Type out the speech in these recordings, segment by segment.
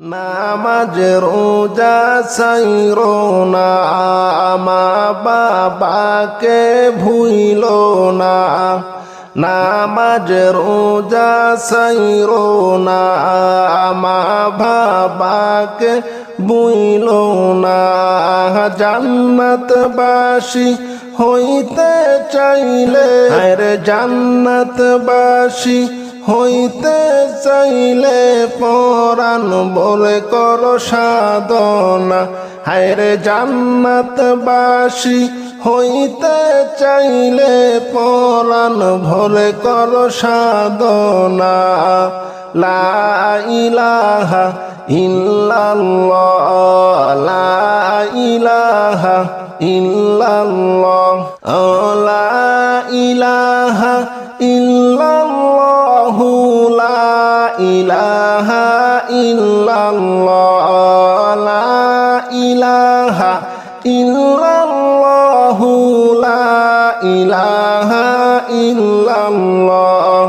নামাজ রোজা ছাইরো না, মা বাবাকে ভুইলো না। নামাজ রোজা ছাইরো না, মা বাবাকে ভুইলো না। জান্নাতবাসী হইতে চাইলে, আরে জান্নাতবাসী হইতে চাইলে পরাণ বলে কর সাধনা। হায়রে জান্নাতবাসী হইতে চাইলে পরাণ ভরে কর সাধনা। লা ইলাহা ইল্লাল্লাহ, লা ইলাহা ইল্লাল্লাহ, লা ইলাহা ইল্লাল্লাহ, লা ইলাহা ইল্লাল্লাহ, লা ইলাহা ইল্লাল্লাহ, লা ইলাহা ইল্লাল্লাহ।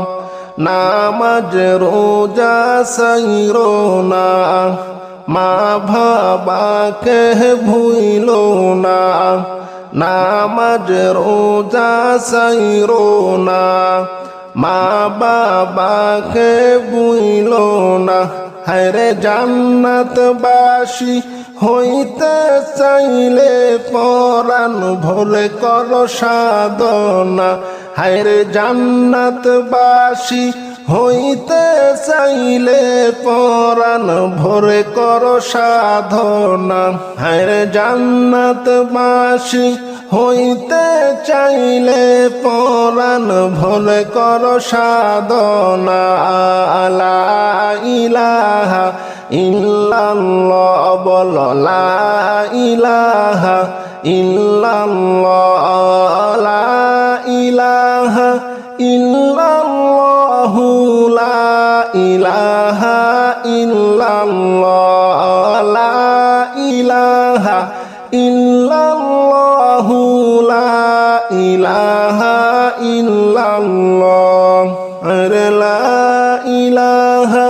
নামাজ রোজা ছাইরো না, মা বাবাকে ভুইলো না। নামাজ রোজা ছাইরো না, মা বাবাকে ভুইলো না। হায়রে জান্নাতবাসী হইতে চাইলে পরাণ ভরে কর সাধনা। হায়রে জান্নাতবাসী হইতে চাইলে পরাণ ভরে কর সাধনা। হায়রে জান্নাতবাসী হইতে চাইলে পরাণ ভরে কর সাধনা। লা ইলাহা ইল্লাল্লাহ, বল লা ইলাহা ইল্লাল্লাহ, লা ইলাহা ইল্লাল্লাহ, লা ইলাহা ইল্লাল্লাহ, লা ইলাহা ইল্লাল্লাহ, লা ইলাহা ইল্লাল্লাহ। আরে লা ইলাহা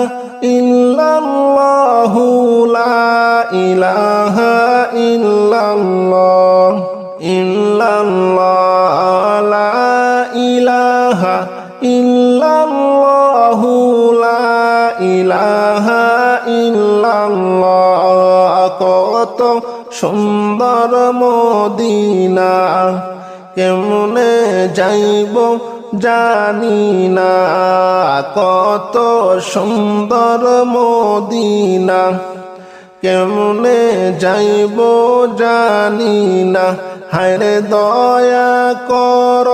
ইল্লাল্লাহ, লা ইলাহা ইল্লাল্লাহ, ইল্লাল্লাহ, লা ইলাহা ইল্লাল্লাহ, লা ইলাহা ইল্লাল্লাহ। কত সুন্দর মদিনা, কেমনে যাইব জানি না। কত সুন্দর মদিনা, কেমনে যাইব জানি না। হায়রে দয়া কর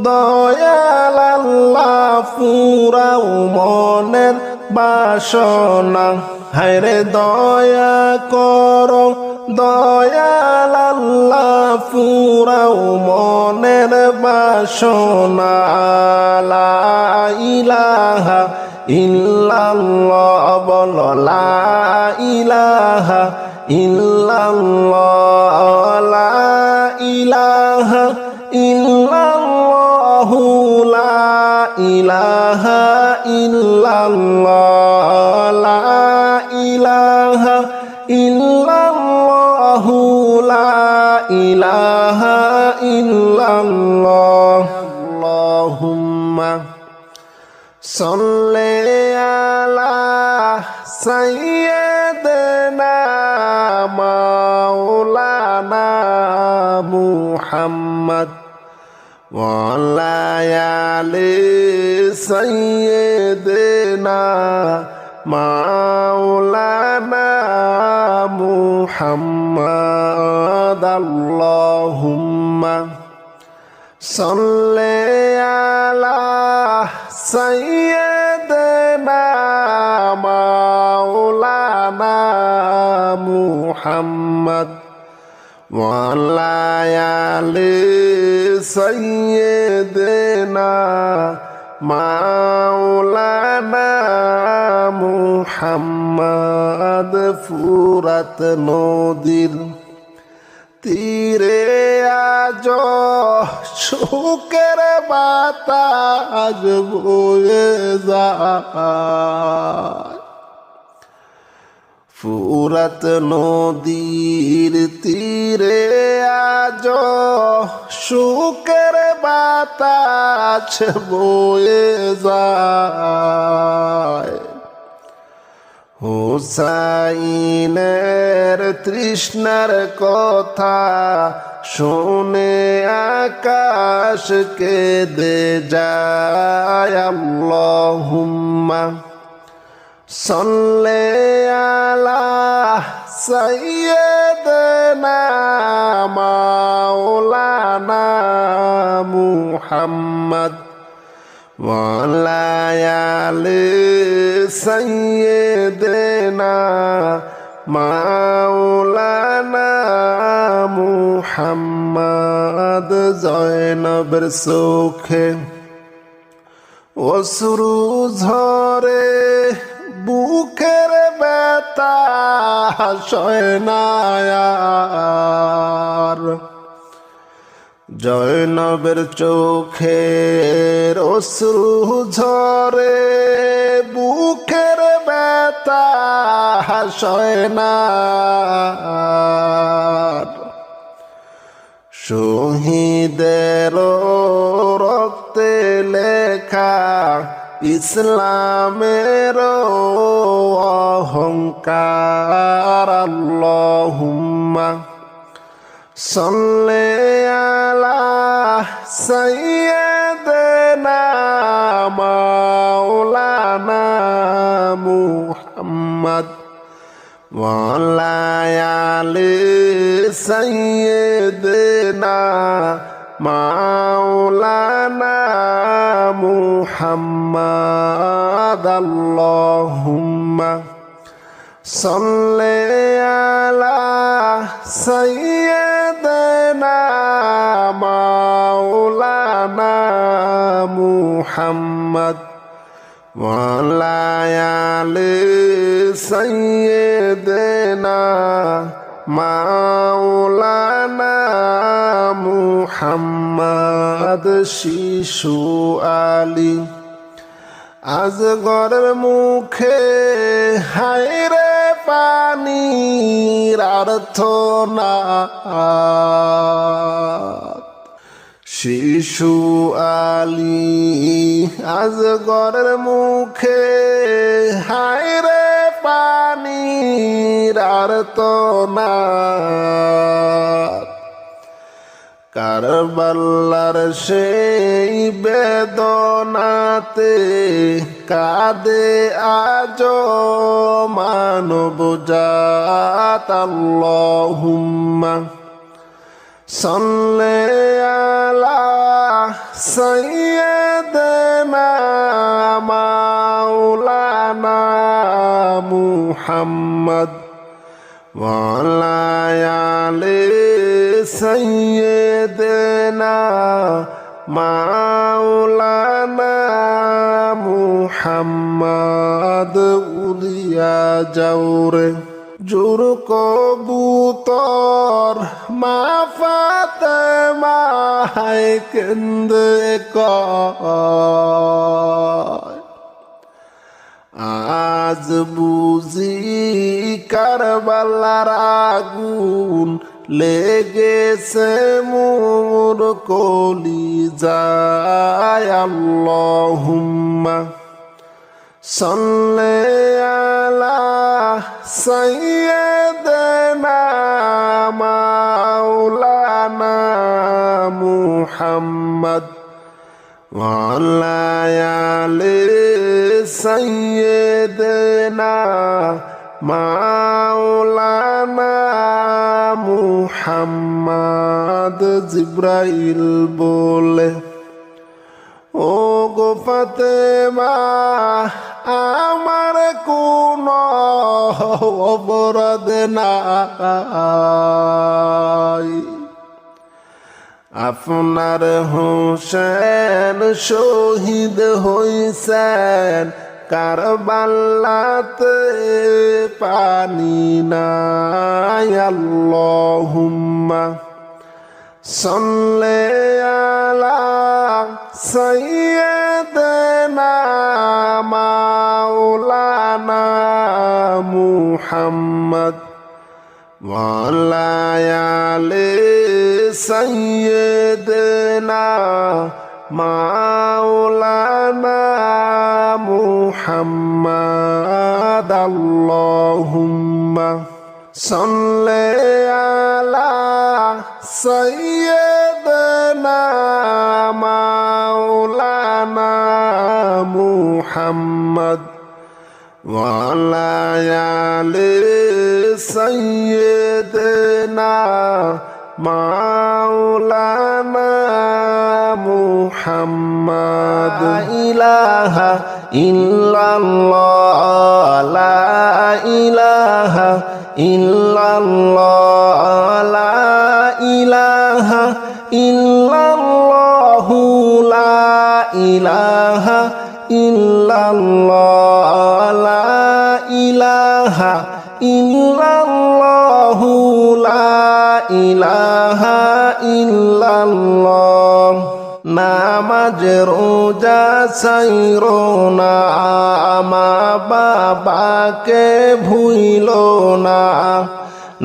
দয়াল আল্লাহ, পুরাও মনের বাসনা। হায়রে দয়া কর দয়াল আল্লাহ, পুরাও মনের বাসনা। লা ইলাহা ইল্লাল্লাহ, বল লা ইলাহা ইল্লাল্লাহ, লা ইলাহা ইল্লাল্লাহ, লা ইলাহা ইল্লাল্লাহ, লা ইলাহা ইল্লাল্লাহ, লা ইলাহা ইল্লাল্লাহ। আল্লাহুম্মা সাল্লি আলা সাইয়্যিদিনা মাওলানা মুহাম্মদ ওয়া আলা আলি সাইয়্যিদিনা মাওলানা মুহাম্মদ। আল্লাহুম্মা সাল্লি আলা সাইয়্যিদিনা মাওলানা মুহাম্মদ ওয়া আলা আলি সাইয়্যিদিনা মাওলানা মুহাম্মদ। ফুরাত নদীর তীরে আজ সুখের বাতাস বয়ে যায়। ফুরাত নদীর তীরে আজ সুখের বাতাস বয়ে যায়। হুসাইনের তৃষ্ণার কথা শুনে আকাশ কেঁদে যায়। আল্লাহুম্মা সাল্লি আলা সাইয়্যিদিনা মাওলানা মুহাম্মদ ওয়া আলা আলি সাইয়্যিদিনা মাওলানা মুহাম্মদ। জয়নবের চোখে অশ্রু ঝরে, বুকের ব্যথা সয় না আর। জয়নবের চোখের অশ্রু ঝরে, বুকের ব্যথা সয় না আর। শহীদের রক্তে লেখা ইসলামের অহংকার। আল্লাহুম্মা সাল্লি আলা সাইয়্যিদিনা মাওলানা মুহাম্মদ ওয়া আলা আলি সাইয়্যিদিনা মাওলানা মুহাম্মদ। আল্লাহুম্মা সাল্লি আলা সাইয়্যিদিনা মাওলানা মুহাম্মদ ওয়া আলা আলি সাইয়্যিদিনা মাওলানা মুহাম্মদ। শিশু আলী আজগরের মুখে হায়রে পানির আর্তনা। শিশু আলী আজগরের মুখে হায়রে পানির আর্তনা। কারবালার সেই বেদনাতে কাঁদে আজ মানব জাত। আল্লাহুম্মা সাল্লি আলা সাইয়্যিদিনা মাওলানা মুহাম্মদ ওয়া আলা আলি সাইয়্যিদিনা মাওলানা মুহাম্মদ। উলিয়া যাওরে জোর কবুতর মা ফাতেমা কেন্দে কয়, আজ বুঝি কারবালার আগুন লেগেছে মোর কলিজায়। আল্লাহুম্মা সাল্লি আলা সাইয়্যিদিনা মাওলানা মুহাম্মদ ওয়া আলা আলি সাইয়্যিদিনা মাওলানা মুহাম্মদ। জিবরাইল বলে, ও গো ফাতেমা আমার কোন অপরাধ নাই, আপনার হোসেন শহীদ হইছেন কারবালাতে পানি নাই। আল্লাহুম্মা সাল্লি আলা সাইয়্যিদিনা মাওলানা محمد وعلى آل سيدنا مولانا محمد اللهم صل على سيدنا مولانا محمد وعلى آل سيدنا مولانا محمد لا إله إلا الله لا إله إلا الله لا إله إلا الله لا إله إلا الله لا إله إلا الله لا إله إلا الله নামাজ রোজা ছাইরো না মা বাবাকে ভুইলো না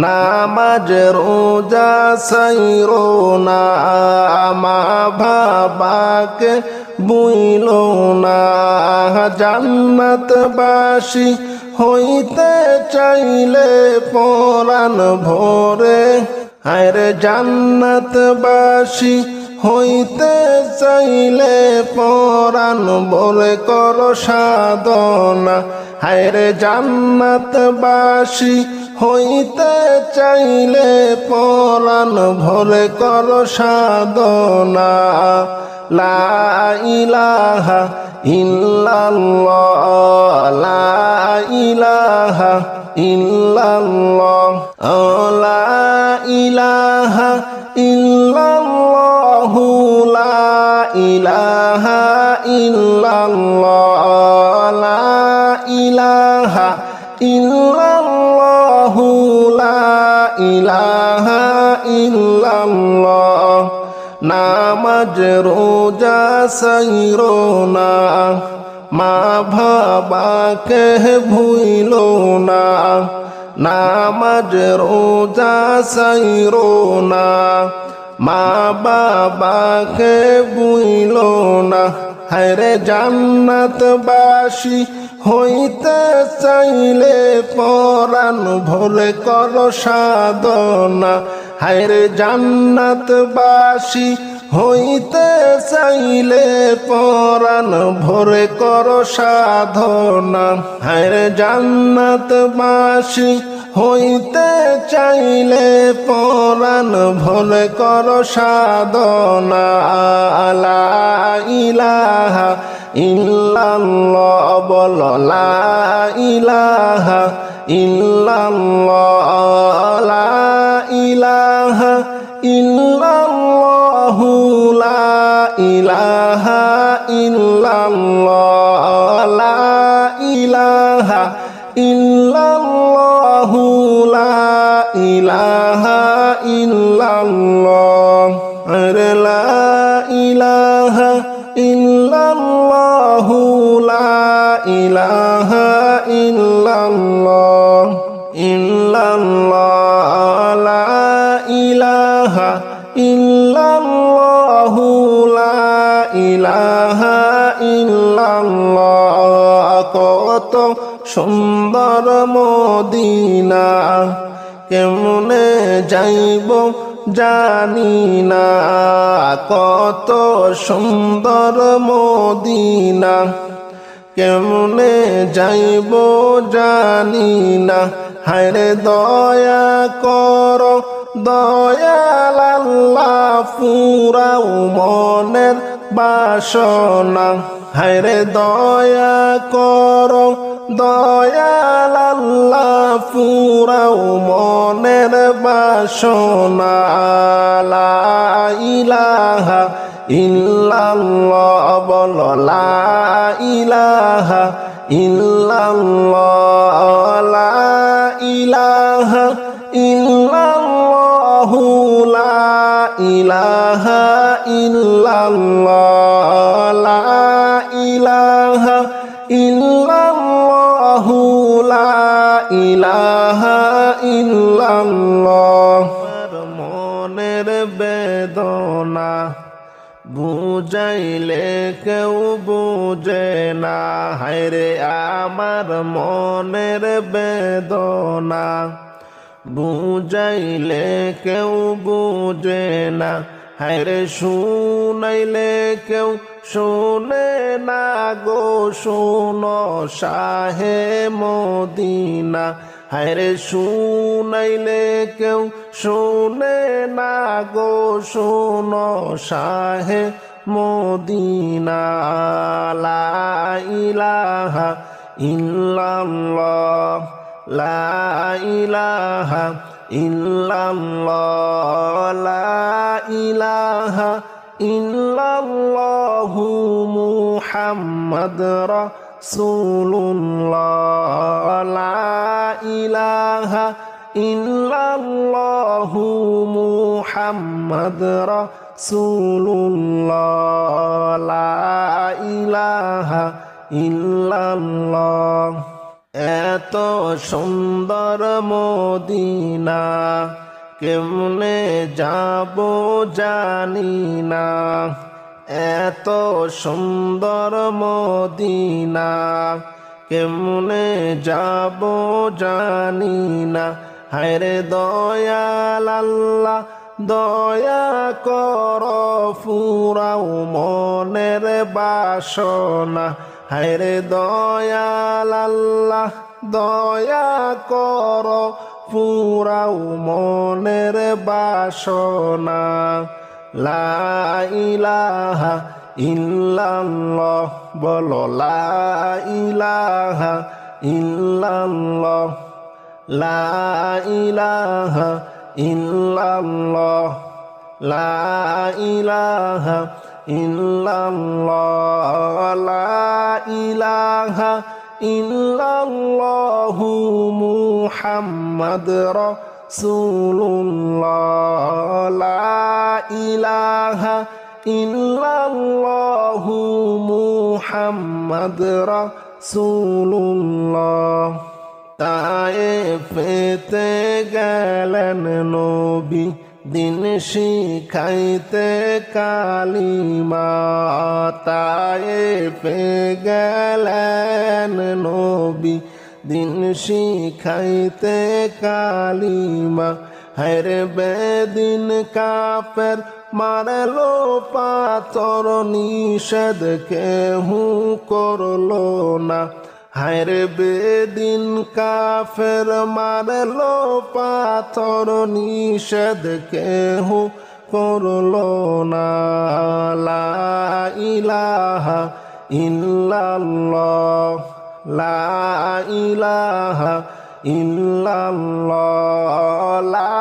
নামাজ রোজা ছাইরো না মা বাবাকে ভুইলো না জান্নাতবাসী হইতে চাইলে পরাণ ভরে হায়রে জান্নাতবাসী হইতে চাইলে পরাণ ভরে কর সাধনা হায়রে জান্নাতবাসী হইতে চাইলে পরাণ ভরে কর সাধনা লা ইলাহা ইল্লাল্লাহ লা ইলাহা ইল্লাল্লাহ লা ইলাহা ইল্লাল্লাহ লা ইলাহা ইল্লাল্লাহ লা ইলাহা ইল্লাল্লাহ লা ইলাহা ইল্লাল্লাহ নামাজ রোজা ছাইরো না মা বাবাকে ভুইলো না নামাজ রোজা ছাইরো না মা বাবাকে ভুইলো না হায়রে জান্নাতবাসী হইতে চাইলে পরাণ ভরে কর সাধনা হায়রে জান্নাতবাসী হইতে চাইলে পরাণ ভরে কর সাধনা হায়রে জান্নাতবাসী হইতে চাইলে পরাণ ভরে কর সাধনা লা ইলাহা ইল্লাল্লাহ বল লা ইলাহা ইল্লাল্লাহ লা ইলাহা ইল্লাল্লাহ লা ইলাহা ইল্লাল্লাহ লা ইলাহা ইল্লাল্লাহ লা ইলাহা ইল্লাল্লাহ লা ইলাহা ইল্লাল্লাহ লা ইলাহা ইল্লাল্লাহ ইল্লাল্লাহ লা ইলাহা ইল্লাল্লাহ লা ইলাহা ইল্লাল্লাহ কত সুন্দর মদিনা কেমনে যাইব জানি না কত সুন্দর মদিনা কেমনে যাইব জানি না হায়রে দয়া কর দয়াল আল্লাহ পুরাও মনের বাসনা হায়রে দয়া কর দয়াল আল্লাহ পুরাও মনের বাসনা লা ইলাহা ইল্লাল্লাহ বল লা ইলাহা ইল্লাল্লাহ লা ইলাহা ইল্লাল্লাহ লা ইলাহা ইল্লাল্লাহ লা ইলাহা ইল্লাল্লাহ ইলাহা ইল্লাল্লাহ। মনের বেদনা বুঝাইলে কেউ বুঝে না, হায়রে আমার মনের বেদনা বুঝাইলে কেউ বুঝে না, হায়রে শুনাইলে কেউ শোনে না গো, শোনো শাহে মদিনা। হায়রে শুনাইলে কেউ শোনে না গো, শোনো শাহে মদিনা। লা ইলাহা ইল্লাল্লাহ, লা ইলাহা ইল্লাল্লাহ, লা ইলাহা ইল্লাল্লাহু মুহাম্মাদ রাসূলুল্লাহ, লা ইলাহা ইল্লাল্লাহু মুহাম্মাদ রাসূলুল্লাহ, লা ইলাহা ইল্লাল্লাহ। এত সুন্দর মদিনা কেমনে যাব জানি না, এত সুন্দর মদিনা কেমনে যাব জানি না, হায়রে দয়াল আল্লাহ দয়া কর ফুরাও মনের বাসনা, হায়রে দয়াল আল্লাহ দয়া কর ফুরাও মনের বাসনা। লা ইলাহা ইল্লাল্লাহ, বলো লা ইলাহা ইল্লাল্লাহ, লা ইলাহা ইল্লাল্লাহ, লা ইলাহা ইল্লাল্লাহ, লা ইলাহা ইল্লাল্লাহু মুহাম্মাদ রাসূলুল্লাহ, লা ইলাহা ইল্লাল্লাহু মুহাম্মাদ রাসূলুল্লাহ। তায়েফেতে গেলেন নবী দিন শিখাইতে কালিমা, তায়েফে গেলেন নবী দিন শিখাইতে কালিমা, হায়রে বেদিন কাফের মারলো পাথর নিষেধ কেহু করলো না, হায়রে বেদিন কাফের মারলো পাথর নিষেধ কেহু করলো না। লা ইলাহা ইল্লাল্লাহ, লা ইলাহা ইল্লাল্লাহ, লা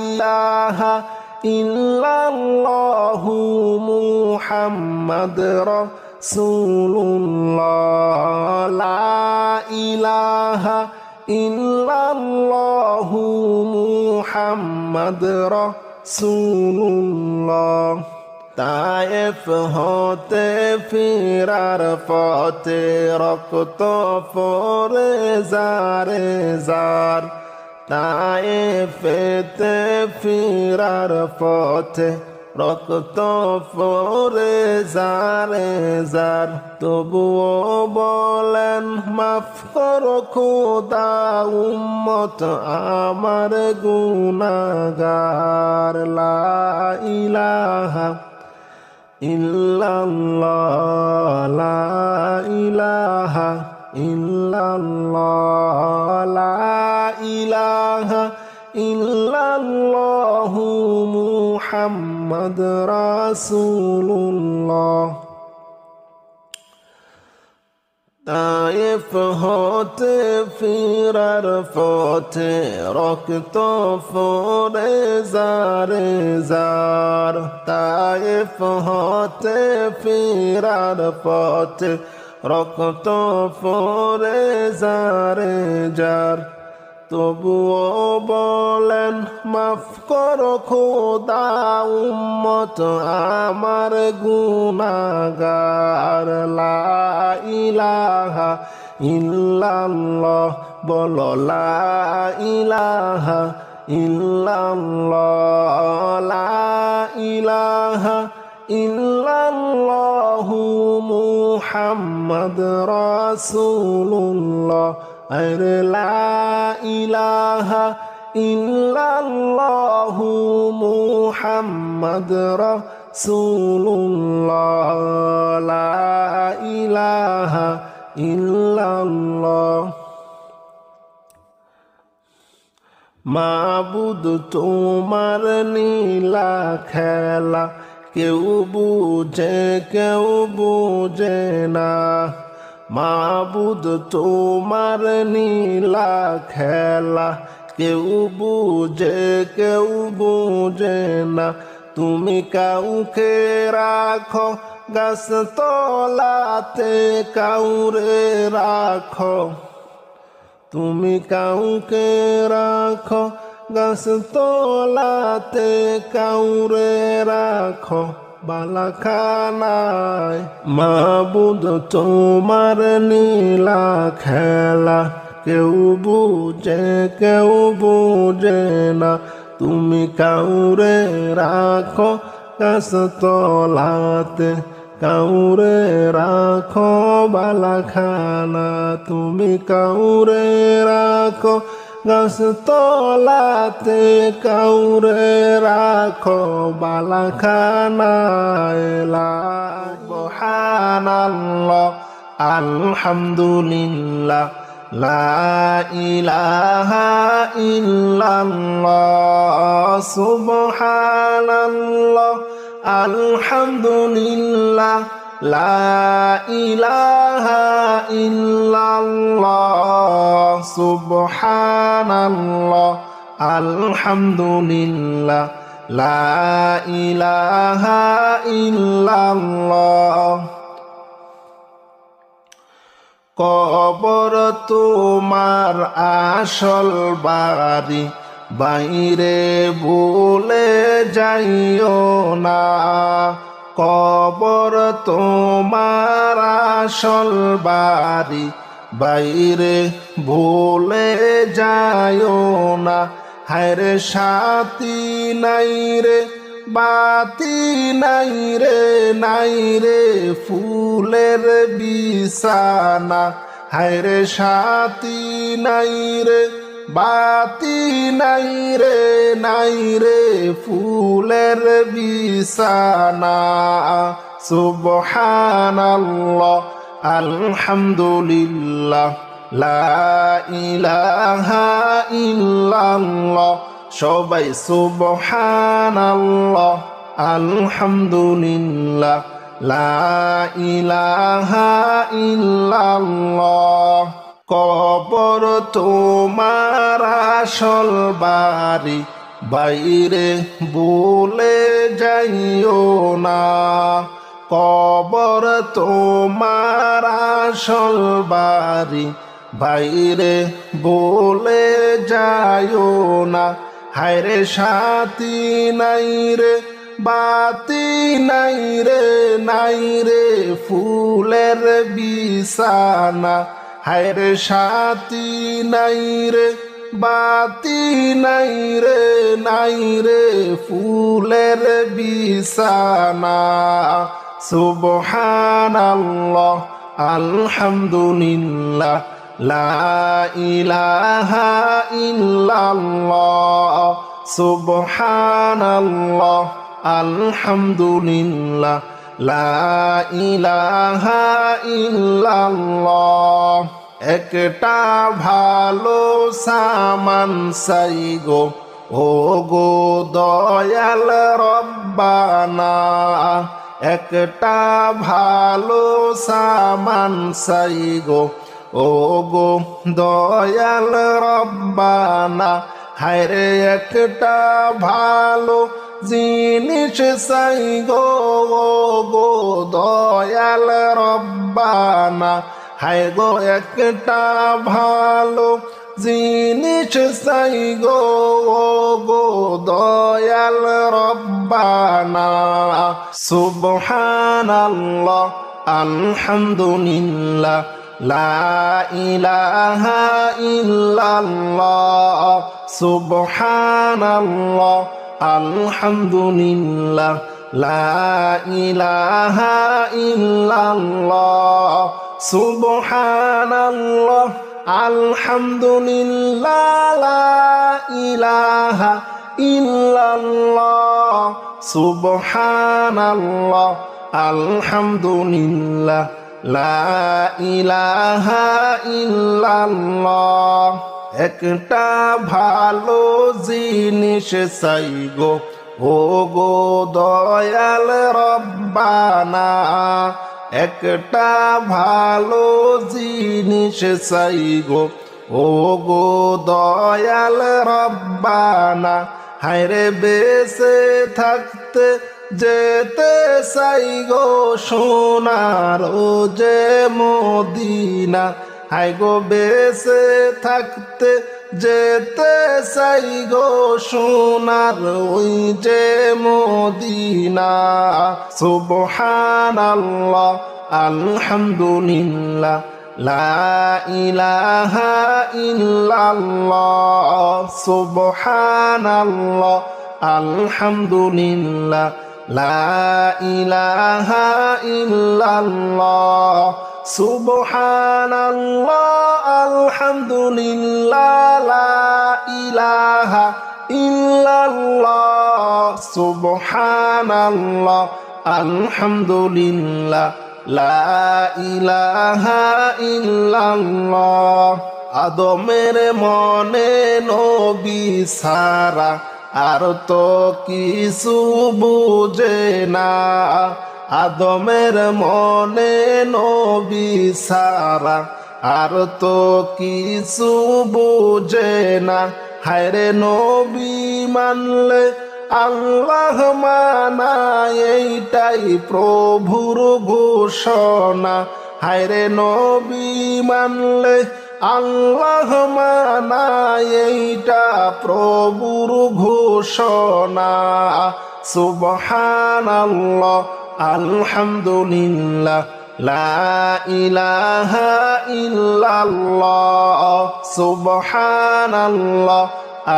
ইলাহা ইল্লাল্লাহু মুহাম্মাদ রাসূলুল্লাহ, লা ইলাহা ইল্লাল্লাহু মুহাম্মাদ রাসূলুল্লাহ। তায়েফ হতে ফিরার পথে রক্ত পড়ে জারে জার, তায়েফেতে ফিরার পথে রক্ত পড়ে জারে জার, তবুও বলেন মাফ করো খোদা উম্মত আমার গুনাহগার। লা ইলাহা ইল্লাল্লাহ, লা ইলাহা ইল্লাল্লাহ, লা ইলাহা ইল্লাল্লাহু মুহাম্মাদ রাসূলুল্লাহ। তায়েফ হতে ফিরার পথে রক্ত পড়ে জারে জার, তায়েফ হতে ফিরার পথে রক্ত পড়ে জারে জার, তবুও বলেন মাফ করো খোদা উম্মত আমার গুনাহগার। লা ইলাহা ইল্লাল্লাহ, বলো লা ইলাহা ইল্লাল্লাহ লা ইলাহা ইল্লাল্লাহু মুহাম্মদ রাসূলুল্লাহ আরে লা ইলাহা ইল্লাল্লাহু মুহাম্মদ রাসূলুল্লাহ লা ইলাহা ইল্লাল্লাহ মাবুদ তোমার নীলা খেলা কেউ বুঝে না মাবুদ তোমার নীলা খেলা কেউ বুঝে না তুমি কাউকে রাখো গাছ তলাতে কাউরে রাখো তুমি কাউকে রাখো গাছ তলাতে কাউরে রাখো বালাখানায় মাবুদ তোমার নীলা খেলা কেউ বুঝে না তুমি কাউরে রাখো গাছ তলাতে কাউরে রাখো বালাখানা তুমি কাউরে রাখো গাছ তলাতে কাউরে রাখো বালাখানায় লা সুবহানাল্লাহ আলহামদুলিল্লাহ লা ইলাহা ইল্লাল্লাহ সুবহানাল্লাহ আলহামদুলিল্লাহ লা ইলাহা ইল্লাল্লাহ সুবহানাল্লাহ আলহামদুলিল্লাহ লা ইলাহা ইল্লাল্লাহ কবর তোমার আসল বাড়ি বাইরে ভুলে যাইও না কবর তোমার আসল বাড়ি বাইরে ভুলে যাইও না হায়রে সাথী নাই রে বাতি নাই রে ফুলের বিছানা হায়রে সাথী নাই রে বাতি নাই রে ফুলের বিছানা সুবহানাল্লাহ আলহামদুলিল্লাহ লা ইলাহা ইল্লাল্লাহ সবাই সুবহানাল্লাহ আলহামদুলিল্লাহ লা ইলাহা ইল্লাল্লাহ কবর তোমার আসল বাড়ি বাইরে ভুলে যাইও না কবর তোমার আসল বাড়ি বাইরে ভুলে যাইও না হায়রে সাথী নাই রে বাতি নাই রে ফুলের বিছানা হায়রে সাথী নাই রে বাতি নাই রে ফুলের বিছানা সুবহানাল্লাহ আলহামদুলিল্লাহ লা ইলাহা ইল্লাল্লাহ সুবহানাল্লাহ আলহামদুলিল্লাহ লা ইলাহা ইল্লাল্লাহ একটা ভালো সামান চাই গো ও গো দয়াল রব্বানা একটা ভালো সামান চাই গো ও গো দয়াল রব্বানা হায়রে একটা ভালো জিনিস চাই গো দয়াল রব্বানা হায় গো একটা ভালো জিনিস চাই গো দয়াল রব্বানা সুবহানাল্লাহ আলহামদুলিল্লাহ লা ইলাহা ইল্লাল্লাহ সুবহানাল্লাহ আলহামদুলিল্লাহ লা ইলাহা ইল্লাল্লাহ সুবহানাল্লাহ আলহামদুলিল্লাহ লা ইলাহা ইল্লাল্লাহ সুবহানাল্লাহ আলহামদুলিল্লাহ লা ইলাহা ইল্লাল্লাহ একটা ভালো জিনিস চাই গো ও গো দয়াল রব্বানা একটা ভালো জিনিস চাই গো ও গো দয়াল রব্বানা হায়রে বেঁচে থাকতে যেতে চাই গো সোনার যে মদিনা হায় গো বেঁচে থাকতে যেতে চাই গো সোনার ওই যে মদিনা সুবহানাল্লাহ আলহামদুলিল্লাহ লা ইলাহা ইল্লাল্লাহ সুবহানাল্লাহ আলহামদুলিল্লাহ লা ইলাহা ইল্লাল্লাহ সুবহানাল্লাহ আলহামদুলিল্লাহ লা ইলাহা ইল্লাল্লাহ সুবহানাল্লাহ আলহামদুলিল্লাহ লা ইলাহা ইল্লাল্লাহ আদমের মনে নবী সারা আর তো কিছু বুঝে না আদমের মনে নবী সারা আর তো কিছু বুঝে না হায়রে নবী মানলে আল্লাহ মানা এইটাই প্রভুর ঘোষণা হায়রে নবী মানলে আল্লাহ মানা এইটা প্রভুর ঘোষণা সুবহানাল্লাহ আলহামদুলিল্লাহ লা ইলাহা ইল্লাল্লাহ সুবহানাল্লাহ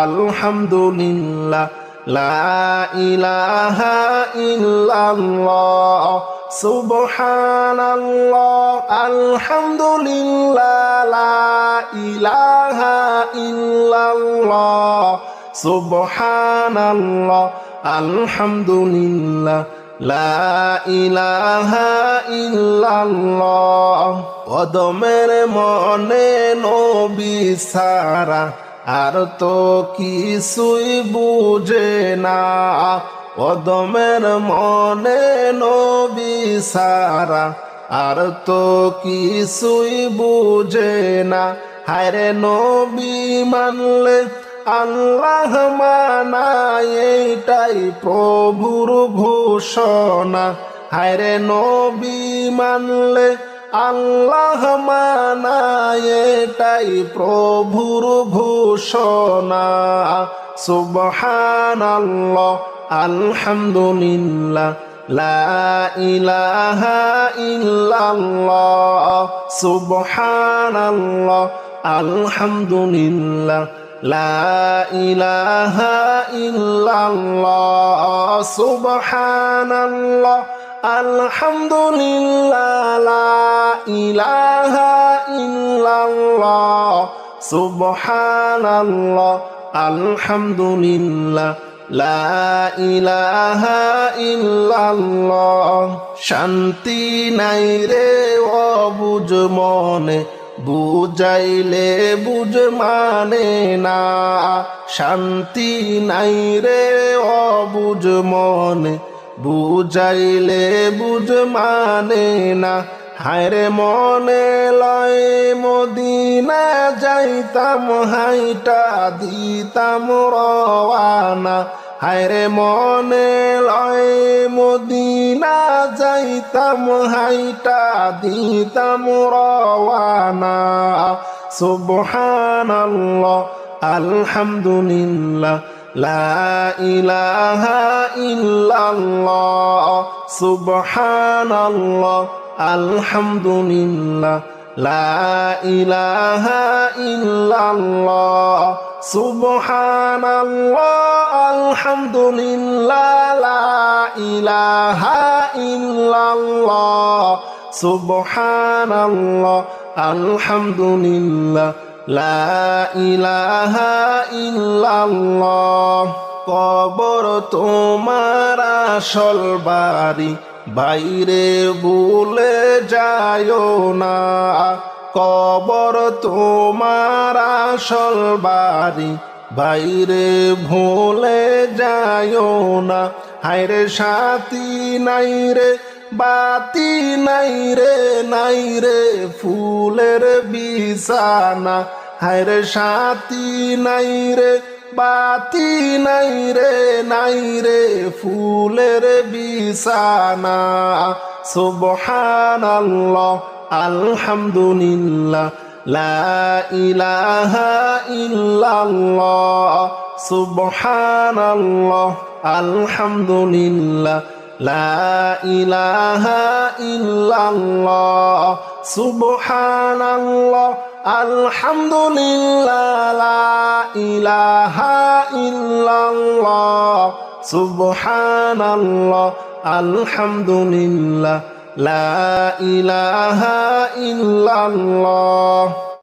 আলহামদুলিল্লাহ লা ইলাহা ইল্লাল্লাহ সুবহানাল্লাহ আলহামদুলিল্লাহ লা ইলাহা ইল্লাল্লাহ সুবহানাল্লাহ আলহামদুলিল্লাহ লা ইলাহা ইল্লাল্লাহ কদমের মনে নবী সারা আর তো কিছুই বুঝে না কদমের মনে নবী সারা আর তো কিছুই বুঝে না হায়রে নবী মানলে আল্লাহ মানা এইটাই প্রভুর ঘোষণা হায়রে নবী মানলে আল্লাহ মানা এটাই প্রভুর ঘোষণা সুবহানাল্লাহ আলহামদুলিল্লাহ লা ইলাহা ইল্লাল্লাহ সুবহানাল্লাহ আলহামদুলিল্লাহ লা ইলাহা ইল্লাল্লাহ সুবহানাল্লাহ আলহামদুলিল্লাহ লা ইলাহা ইল্লাল্লাহ সুবহানাল্লাহ আলহামদুলিল্লাহ লা ইলাহা ইল্লাল্লাহ শান্তি নাই রে অবুঝ মনে বুঝাইলে বুঝ মানে না শান্তি নাই রে অবুঝ মনে বুঝাইলে বুঝ মানে না হায়রে মনে লয় মদিনা যাইতাম হাইটা দিতাম রওয়ানা হায়রে মনে লয় মদিনা যাইতাম হাইটা দিতাম রওয়ানা সুবহানাল্লাহ আলহামদুলিল্লাহ লা ইলাহা ইল্লাল্লাহ সুবহানাল্লাহ আলহামদুলিল্লাহ লা ইলাহা ইল্লাল্লাহ সুবহানাল্লাহ আলহামদুলিল্লাহ লা ইলাহা ইল্লাল্লাহ সুবহানাল্লাহ আলহামদুলিল্লাহ লা ইলাহা ইল্লাল্লাহ কবর তোমার আসল বাড়ি বাইরে ভুলে যায়ও না কবর তোমার আসল বাড়ি বাইরে ভুলে যায়ও না হায়রে সাথী নাই রে বাতি নাই রে ফুলের বিছানা হায়রে সাথী নাই রে বাতি নাই রে ফুলের বিছানা সুবহানাল্লাহ আলহামদুলিল্লাহ লা ইলাহা ইল্লাল্লাহ সুবহানাল্লাহ আলহামদুলিল্লাহ লা ইলাহা ইল্লাল্লাহ সুবহানাল্লাহ আলহামদুলিল্লাহ লা ইলাহা ইল্লাল্লাহ সুবহানাল্লাহ আলহামদুলিল্লাহ লা ইলাহা ইল্লাল্লাহ